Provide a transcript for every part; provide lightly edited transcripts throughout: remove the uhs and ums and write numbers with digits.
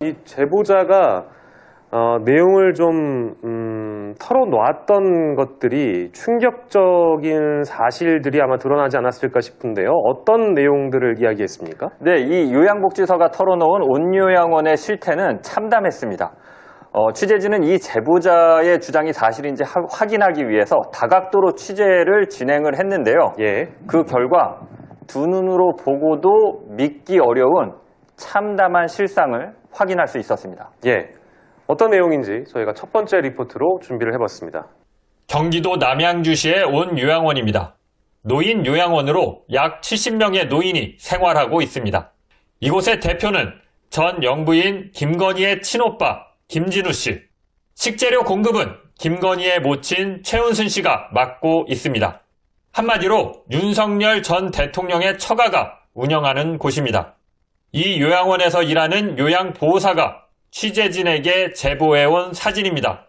이 제보자가 내용을 좀 털어놓았던 것들이 충격적인 사실들이 아마 드러나지 않았을까 싶은데요. 어떤 내용들을 이야기했습니까? 네, 이 요양복지사가 털어놓은 온요양원의 실태는 참담했습니다. 취재진은 이 제보자의 주장이 사실인지 확인하기 위해서 다각도로 취재를 진행을 했는데요. 예. 그 결과 두 눈으로 보고도 믿기 어려운 참담한 실상을 확인할 수 있었습니다. 예. 어떤 내용인지 저희가 첫 번째 리포트로 준비를 해봤습니다. 경기도 남양주시의 온요양원입니다. 노인 요양원으로 약 70명의 노인이 생활하고 있습니다. 이곳의 대표는 전 영부인 김건희의 친오빠 김진우 씨. 식재료 공급은 김건희의 모친 최은순 씨가 맡고 있습니다. 한마디로 윤석열 전 대통령의 처가가 운영하는 곳입니다. 이 요양원에서 일하는 요양보호사가 취재진에게 제보해온 사진입니다.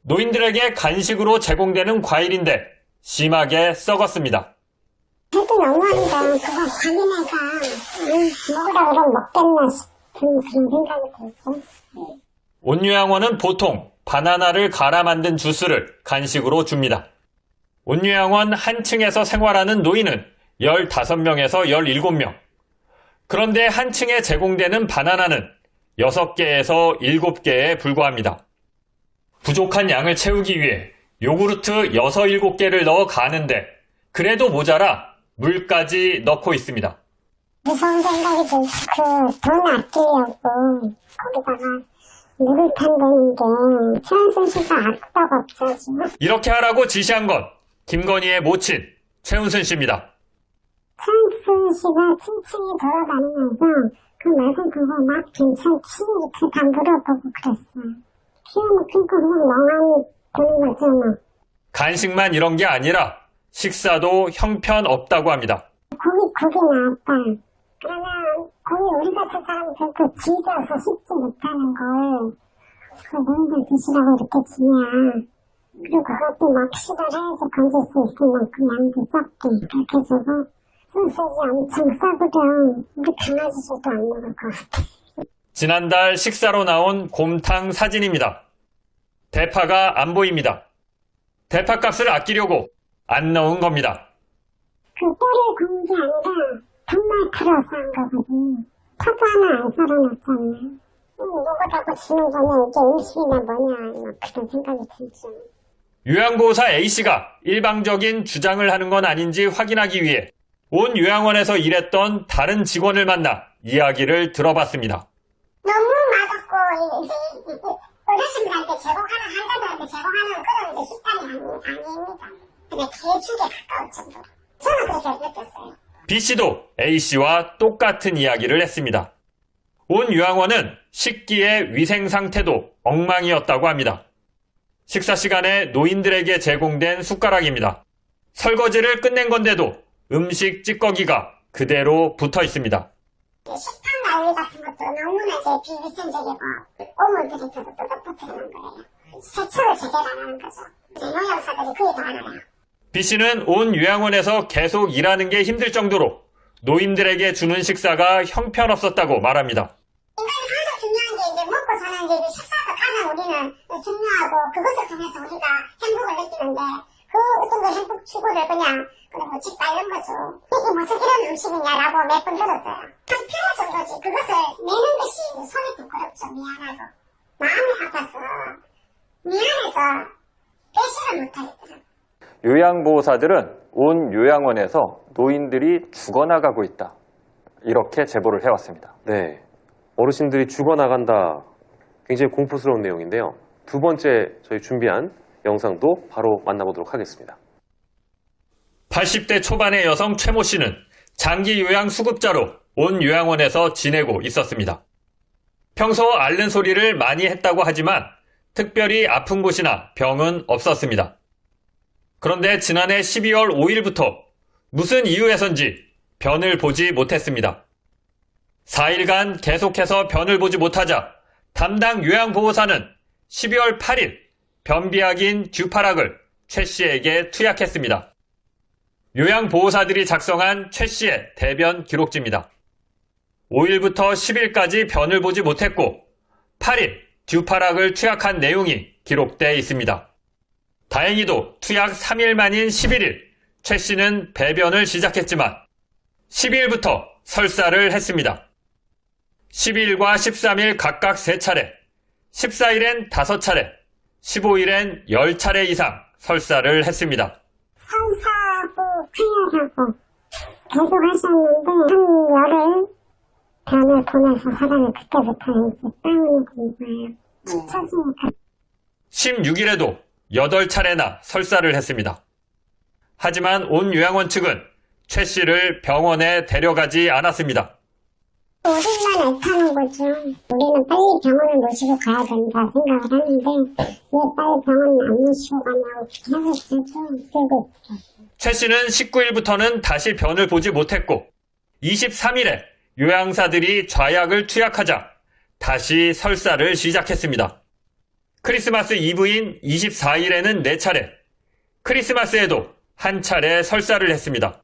노인들에게 간식으로 제공되는 과일인데 심하게 썩었습니다. 그래도 너무한데 그거 자기네가 먹으라 그러면 먹겠나 싶은 그런 생각이 들죠. 온요양원은 보통 바나나를 갈아 만든 주스를 간식으로 줍니다. 온요양원 한 층에서 생활하는 노인은 15명에서 17명. 그런데 한 층에 제공되는 바나나는 6개에서 7개에 불과합니다. 부족한 양을 채우기 위해 요구르트 6, 7개를 넣어 가는데 그래도 모자라 물까지 넣고 있습니다. 무서운 생각이 들죠. 돈 아끼려고 거기다가 물을 탄다는 게 최은순 씨가 아까가 없어지. 이렇게 하라고 지시한 건 김건희의 모친 최은순 씨입니다. 최은순 씨가 층층이 돌아다니면서 그 말씀 그거 막 괜찮지? 이렇게 다 물어보고 그랬어요. 키워놓고 그냥 멍하니 되는 거죠 뭐. 간식만 이런 게 아니라 식사도 형편없다고 합니다. 고기 나왔다. 그러면 고기 우리 같은 사람 결코 질겨서 씹지 못하는 걸 그 노인들 드시라고 이렇게 주냐. 그리고 그것도 막 시도를 해서 건질 수 있을 만큼 양도 적게 그렇게 주고 소시지 엄청 싸구려 우리 강아지들도 안 먹을 것 같아. 지난달 식사로 나온 곰탕 사진입니다. 대파가 안 보입니다. 대파값을 아끼려고 안 넣은 겁니다. 그 뼈를 구운 게 아니라 정말 풀어서 한 거거든. 파도 하나 안 썰어놨잖아. 누구라고 주는 거냐 이게 음식이나 뭐냐 막 그런 생각이 들죠. 요양보호사 A씨가 일방적인 주장을 하는 건 아닌지 확인하기 위해 온 요양원에서 일했던 다른 직원을 만나 이야기를 들어봤습니다. 너무 맛없고 이제 어르신들한테 제공하는 환자들한테 제공하는 그런 이제 식단이 아닙니다. 그냥 개죽에 가까울 정도로. 저는 그렇게 느꼈어요. B씨도 A씨와 똑같은 이야기를 했습니다. 온 요양원은 식기의 위생 상태도 엉망이었다고 합니다. 식사 시간에 노인들에게 제공된 숟가락입니다. 설거지를 끝낸 건데도 음식 찌꺼기가 그대로 붙어 있습니다. 식탁 난리 같은 것도 너무나 이제 비위생적이고 오물들이 뜯어붙어있는 거예요. 세척을 제대로 안 하는 거죠. 노약사들이 그게 더 안 해요. B씨는 온 요양원에서 계속 일하는 게 힘들 정도로 노인들에게 주는 식사가 형편없었다고 말합니다. 인간이 가장 중요한 게 이제 먹고 사는 게 식사가 가장 우리는 중요하고 그것을 통해서 우리가 행복을 느끼는데 그 어떤 그 행복 추구를 그냥 짓밟는 거죠. 이게 무슨 이런 음식이냐라고 몇 번 들었어요. 한편의 정도지 그것을 내는 것이 손이 부끄럽죠. 미안하고 마음이 아파서 미안해서 빼지를 못하겠더라고요. 요양보호사들은 온 요양원에서 노인들이 죽어나가고 있다. 이렇게 제보를 해왔습니다. 네. 어르신들이 죽어나간다. 굉장히 공포스러운 내용인데요. 두 번째 저희 준비한 영상도 바로 만나보도록 하겠습니다. 80대 초반의 여성 최모 씨는 장기 요양 수급자로 온 요양원에서 지내고 있었습니다. 평소 앓는 소리를 많이 했다고 하지만 특별히 아픈 곳이나 병은 없었습니다. 그런데 지난해 12월 5일부터 무슨 이유에선지 변을 보지 못했습니다. 4일간 계속해서 변을 보지 못하자 담당 요양보호사는 12월 8일 변비약인 듀파락을 최 씨에게 투약했습니다. 요양보호사들이 작성한 최 씨의 대변 기록지입니다. 5일부터 10일까지 변을 보지 못했고 8일 듀파락을 투약한 내용이 기록돼 있습니다. 다행히도 투약 3일 만인 11일 최 씨는 배변을 시작했지만 12일부터 설사를 했습니다. 12일과 13일 각각 3차례, 14일엔 5차례, 15일엔 10차례 이상 설사를 했습니다. 설사하고 폐혈하고 계속 하셨는데 한 열흘 병을 보내서 사람이 그때부터 이제 빵을 군 거예요. 지쳐지니까. 16일에도 8차례나 설사를 했습니다. 하지만 온 요양원 측은 최 씨를 병원에 데려가지 않았습니다. 우리만 애타는 거죠. 우리는 빨리 병원을 모시고 가야 된다 생각을 하는데 왜 빨리 병원 안 모시고 가냐고 계속 들고 있죠. 최 씨는 19일부터는 다시 변을 보지 못했고 23일에 요양사들이 좌약을 투약하자 다시 설사를 시작했습니다. 크리스마스 이브인 24일에는 4차례, 크리스마스에도 1차례 설사를 했습니다.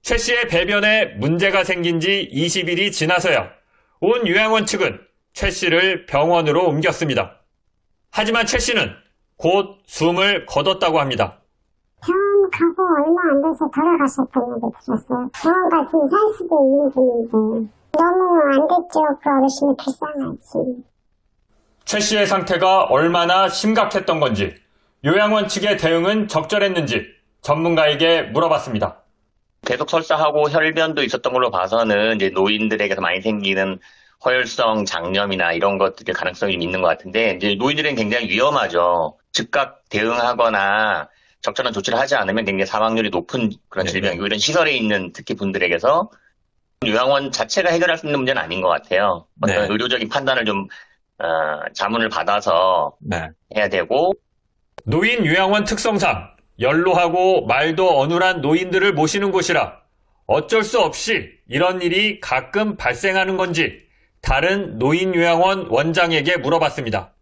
최 씨의 배변에 문제가 생긴 지 20일이 지나서야 온 요양원 측은 최 씨를 병원으로 옮겼습니다. 하지만 최 씨는 곧 숨을 거뒀다고 합니다. 병원 가고 얼마 안 돼서 돌아가셨던 얘기 들었어요. 병원 갔으면 살 수도 있는 분인데 너무 안 됐죠. 그 어르신이 불쌍하지. 최 씨의 상태가 얼마나 심각했던 건지, 요양원 측의 대응은 적절했는지 전문가에게 물어봤습니다. 계속 설사하고 혈변도 있었던 걸로 봐서는 이제 노인들에게서 많이 생기는 허혈성 장염이나 이런 것들의 가능성이 좀 있는 것 같은데, 이제 노인들은 굉장히 위험하죠. 즉각 대응하거나 적절한 조치를 하지 않으면 굉장히 사망률이 높은 그런 질병이고, 이런 시설에 있는 특히 분들에게서 요양원 자체가 해결할 수 있는 문제는 아닌 것 같아요. 어떤 의료적인 판단을 좀 자문을 받아서 해야 되고. 노인 요양원 특성상 연로하고 말도 어눌한 노인들을 모시는 곳이라 어쩔 수 없이 이런 일이 가끔 발생하는 건지 다른 노인 요양원 원장에게 물어봤습니다.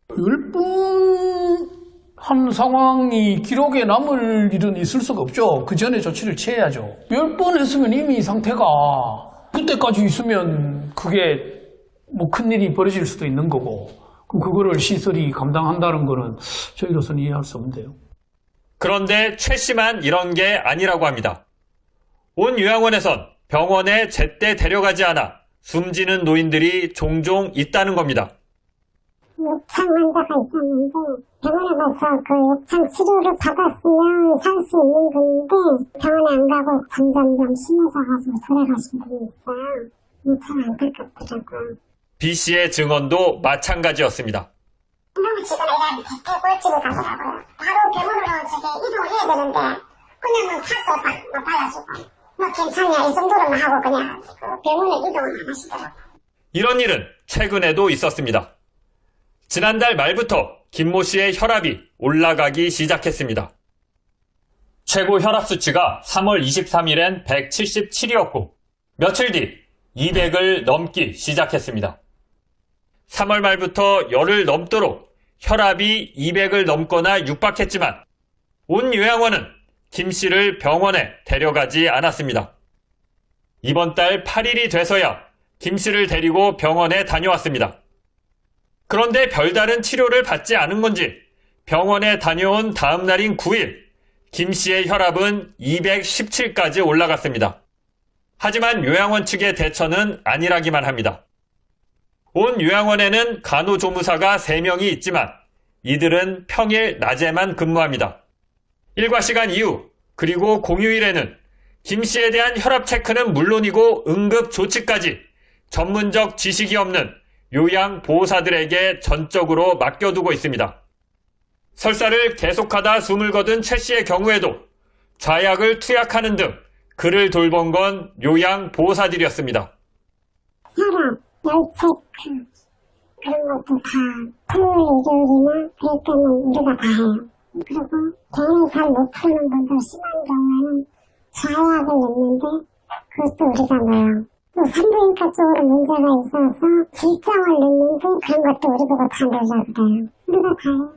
10분 한 상황이 기록에 남을 일은 있을 수가 없죠. 그 전에 조치를 취해야죠. 10번 했으면 이미 상태가 그때까지 있으면 그게 뭐 큰일이 벌어질 수도 있는 거고, 그럼 그거를 시설이 감당한다는 거는 저희로서는 이해할 수 없는데요. 그런데 최 씨만 이런 게 아니라고 합니다. 온 요양원에선 병원에 제때 데려가지 않아 숨지는 노인들이 종종 있다는 겁니다. 욕창 환자가 있었는데 병원에 가서 그 욕창 치료를 받았으면 살 수 있는 분인데 병원에 안 가고 점점점 심해져가지고 돌아가신 분이 있어요. 참 안타깝더라고요. B 씨의 증언도 마찬가지였습니다. 너무 지금 애가 대골집을 가더라고요. 바로 병원으로 저기 이동을 해야 되는데 그냥 파스 발라주고 뭐 괜찮냐 이 정도로만 하고 그냥 병원에 이동을 안 하시더라고요. 이런 일은 최근에도 있었습니다. 지난달 말부터 김모 씨의 혈압이 올라가기 시작했습니다. 최고 혈압 수치가 3월 23일엔 177이었고 며칠 뒤 200을 넘기 시작했습니다. 3월 말부터 열흘 넘도록 혈압이 200을 넘거나 육박했지만 온 요양원은 김 씨를 병원에 데려가지 않았습니다. 이번 달 8일이 돼서야 김 씨를 데리고 병원에 다녀왔습니다. 그런데 별다른 치료를 받지 않은 건지 병원에 다녀온 다음 날인 9일 김 씨의 혈압은 217까지 올라갔습니다. 하지만 요양원 측의 대처는 아니라기만 합니다. 온 요양원에는 간호조무사가 3명이 있지만 이들은 평일 낮에만 근무합니다. 일과 시간 이후 그리고 공휴일에는 김 씨에 대한 혈압 체크는 물론이고 응급 조치까지 전문적 지식이 없는 요양보호사들에게 전적으로 맡겨두고 있습니다. 설사를 계속하다 숨을 거둔 최 씨의 경우에도 좌약을 투약하는 등 그를 돌본 건 요양보호사들이었습니다. 혈압, 열체크 그런 것도 다 토요일, 일요일이나 그럴 때는 우리가 다 해요. 그리고 병을 잘 못 푸는 분들 심한 경우에는 좌약을 냈는데 그것도 우리가 넣어요. 또 산부인과 쪽으로 문제가 있어서 질정을 냈는데 그런 것도 우리 보고 다 넣으려고 그래요. 우리가 다 해요.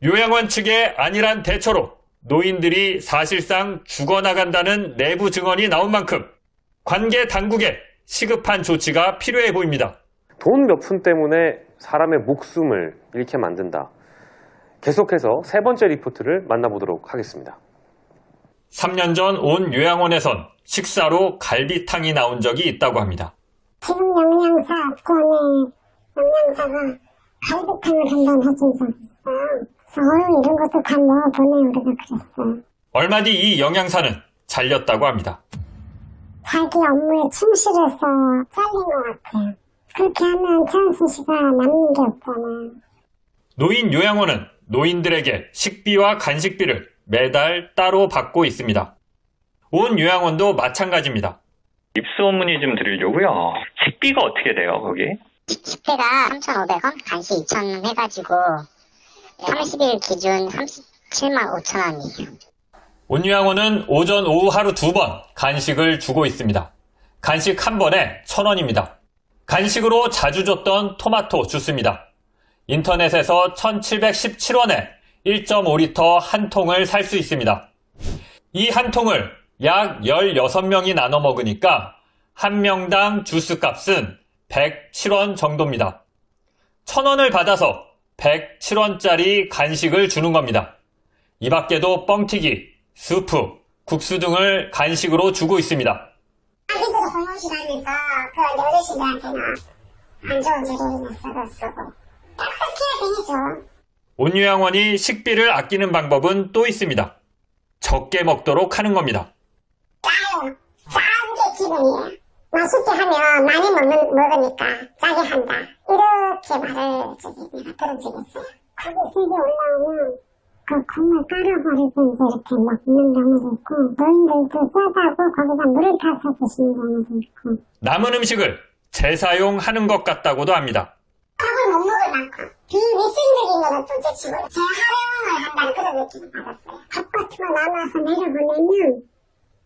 요양원 측의 안일한 대처로 노인들이 사실상 죽어나간다는 내부 증언이 나온 만큼 관계 당국에 시급한 조치가 필요해 보입니다. 돈 몇 푼 때문에 사람의 목숨을 잃게 만든다. 계속해서 세 번째 리포트를 만나보도록 하겠습니다. 3년 전 온 요양원에선 식사로 갈비탕이 나온 적이 있다고 합니다. 지금 영양사 전에 영양사가 갈비탕을 한번 해준 적 있어요. 그래서 이런 것도 다 넣어보내 우리가 그랬어요. 얼마 뒤 이 영양사는 잘렸다고 합니다. 자기 업무에 충실해서 잘린 것 같아요. 그렇게 하면 최은순 씨가 남는 게 없잖아요. 노인 요양원은 노인들에게 식비와 간식비를 매달 따로 받고 있습니다. 온 요양원도 마찬가지입니다. 입수 업무니 좀 드리려고요. 식비가 어떻게 돼요, 거기? 식대가 3,500원, 간식 2,000원 해가지고 30일 기준 37만 5천 원이에요. 온 요양원은 오전, 오후 하루 2번 간식을 주고 있습니다. 간식 한 번에 1,000원입니다. 간식으로 자주 줬던 토마토 주스입니다. 인터넷에서 1,717원에 1.5리터 한 통을 살 수 있습니다. 이 한 통을 약 16명이 나눠 먹으니까 한 명당 주스 값은 107원 정도입니다. 1,000원을 받아서 107원짜리 간식을 주는 겁니다. 이 밖에도 뻥튀기, 스프, 국수 등을 간식으로 주고 있습니다. 아기들 공용시간에서 그 어르신들한테는 안 좋은 재료를 써서 쓰고 그렇게 되죠. 온 요양원이 식비를 아끼는 방법은 또 있습니다. 적게 먹도록 하는 겁니다. 짜요. 짠 게 기분이에요. 맛있게 하면 많이 먹으니까 짜게 한다. 이렇게 말을 내가 들은 적이 있어요. 거기 색이 올라오면 그 콩을 깔아버리고 이제 이렇게 먹는 경우도 있고 노인들도 짜다고 거기다 물을 타서 드시는 경우도 있고 남은 음식을 재사용하는 것 같다고도 합니다. 밥을 못 먹을 만큼 비위생적인 거는 둘째치고 재활용을 한다는 그런 느낌을 받았어요. 밥 같은 거 남아서 내려보내면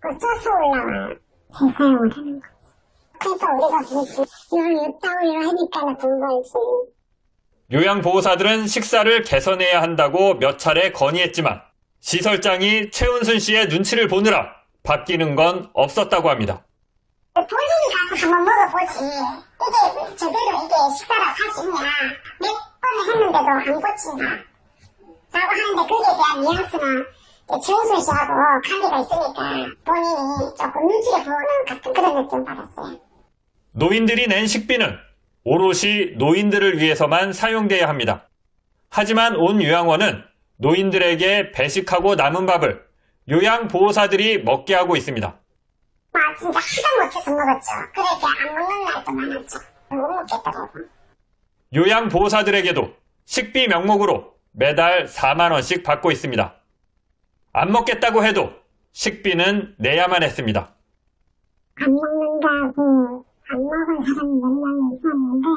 그 쪄서 올라와요. 재사용을 하는 거지. 그래서 우리가 그렇지 이걸 육다운으로 하니까 돈 벌지. 요양보호사들은 식사를 개선해야 한다고 몇 차례 건의했지만 시설장이 최은순 씨의 눈치를 보느라 바뀌는 건 없었다고 합니다. 본인이 가서 한번 먹어보지. 이게 제대로 이게 식사를 할 수 있냐. 몇 번을 했는데도 안 고친다. 라고 하는데 거기에 대한 뉘앙스는 최은순 씨하고 관계가 있으니까 본인이 조금 눈치를 보는 같은 그런 느낌 받았어요. 노인들이 낸 식비는 오롯이 노인들을 위해서만 사용돼야 합니다. 하지만 온 요양원은 노인들에게 배식하고 남은 밥을 요양보호사들이 먹게 하고 있습니다. 진짜 하다 못해서 먹었죠. 그렇게 안 먹는 날도 많았죠. 못 먹겠더라고요. 요양보호사들에게도 식비 명목으로 매달 4만 원씩 받고 있습니다. 안 먹겠다고 해도 식비는 내야만 했습니다. 안 먹는다고 안 먹은 사람이 몇 명이 있었는데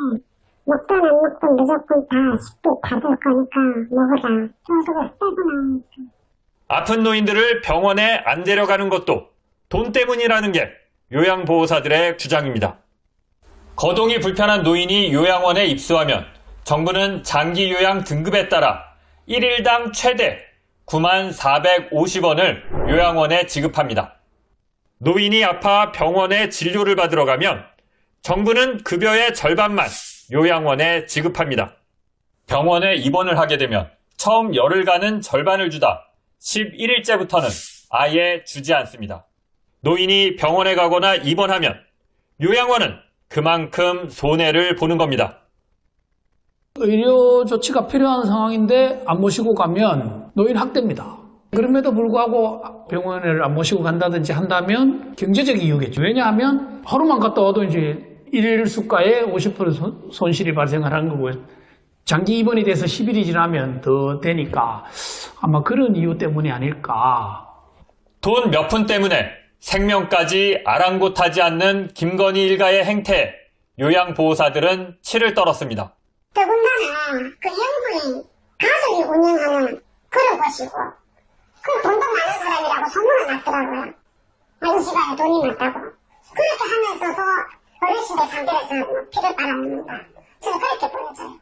먹든 안 먹든 무조건 다 식비 받을 거니까 먹으라. 저도 쓰고 나오니까. 아픈 노인들을 병원에 안 데려가는 것도 돈 때문이라는 게 요양보호사들의 주장입니다. 거동이 불편한 노인이 요양원에 입소하면 정부는 장기 요양 등급에 따라 1일당 최대 94,450원을 요양원에 지급합니다. 노인이 아파 병원에 진료를 받으러 가면 정부는 급여의 절반만 요양원에 지급합니다. 병원에 입원을 하게 되면 처음 열흘간은 절반을 주다 11일째부터는 아예 주지 않습니다. 노인이 병원에 가거나 입원하면 요양원은 그만큼 손해를 보는 겁니다. 의료 조치가 필요한 상황인데 안 모시고 가면 노인 학대입니다. 그럼에도 불구하고 병원을 안 모시고 간다든지 한다면 경제적 이유겠죠. 왜냐하면 하루만 갔다 와도 이제 일일 수가에 50% 손실이 발생하는 거고 장기 입원이 돼서 10일이 지나면 더 되니까 아마 그런 이유 때문이 아닐까. 돈 몇 푼 때문에 생명까지 아랑곳하지 않는 김건희 일가의 행태에 요양보호사들은 치를 떨었습니다. 더군다나 그 영부인 가족이 운영하는 그런 곳이고 그 돈도 많은 사람이라고 소문이 났더라고요. 이 집안에 돈이 많다고. 그렇게 하면서도 어르신들 상대에서 피를 빨아먹는다. 저는 그렇게 보여져요.